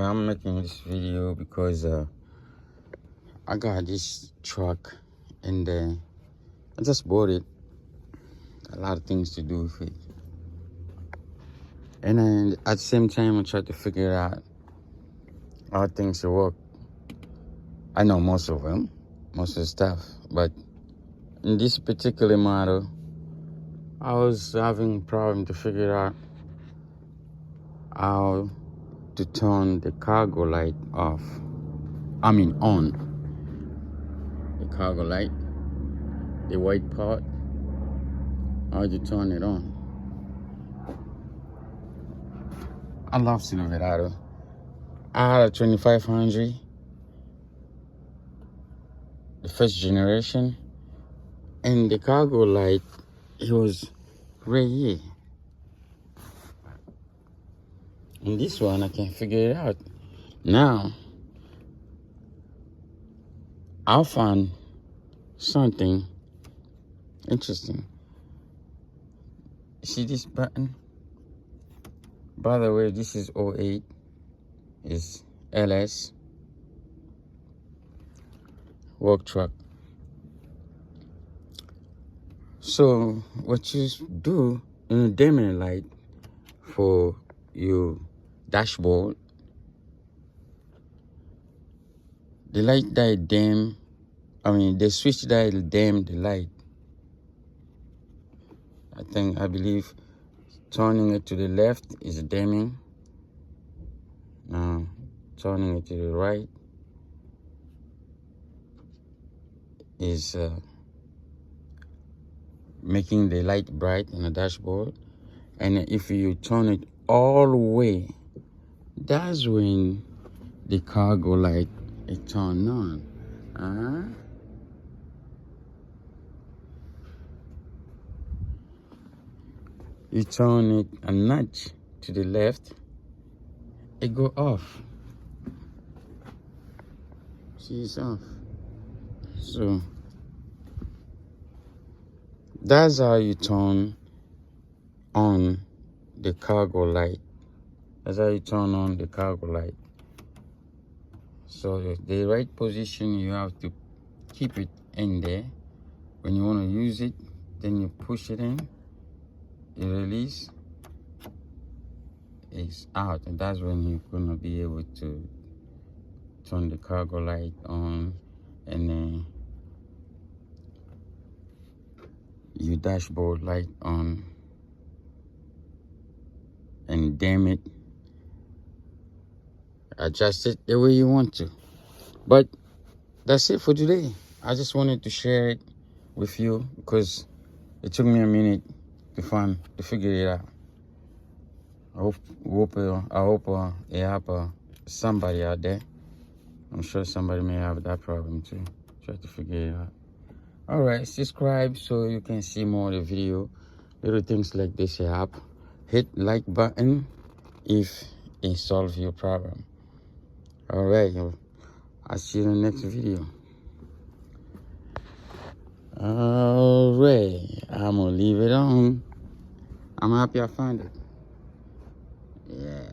I'm making this video because I got this truck and I just bought it. A lot of things to do with it. And then at the same time, I try to figure out how things work. I know most of them, most of the stuff, but in this particular model, I was having a problem to figure out how to turn the cargo light off. On. The cargo light, the white part, how to turn it on. I love Silverado. I had a 2500, the first generation, and the cargo light, it was right here. And this one, I can't figure it out. Now, I found something interesting. See this button? By the way, this is 08, is LS work truck. So what you do in a dimming light for your dashboard, the light that dim, the switch that dim the light. I believe turning it to the left is dimming. Now turning it to the right is making the light bright in the dashboard. And if you turn it all the way, that's when the cargo light is turned on. You turn it a notch to the left, it go off. See, it's off. So that's how you turn on the cargo light. That's how you turn on the cargo light. So the right position, you have to keep it in there. When you want to use it, then you push it in, you release, it's out, and that's when you're gonna be able to turn the cargo light on, and then your dashboard light on, and dim it, adjust it the way you want to. But that's it for today. I just wanted to share it with you because it took me a minute to figure it out. I hope it help somebody out there. I'm sure somebody may have that problem too. Try to figure it out. All right, subscribe so you can see more of the video. Little things like this help. Hit like button if it solves your problem. All right, I'll see you in the next video. All right, I'm gonna leave it on. I'm happy I found it. Yeah.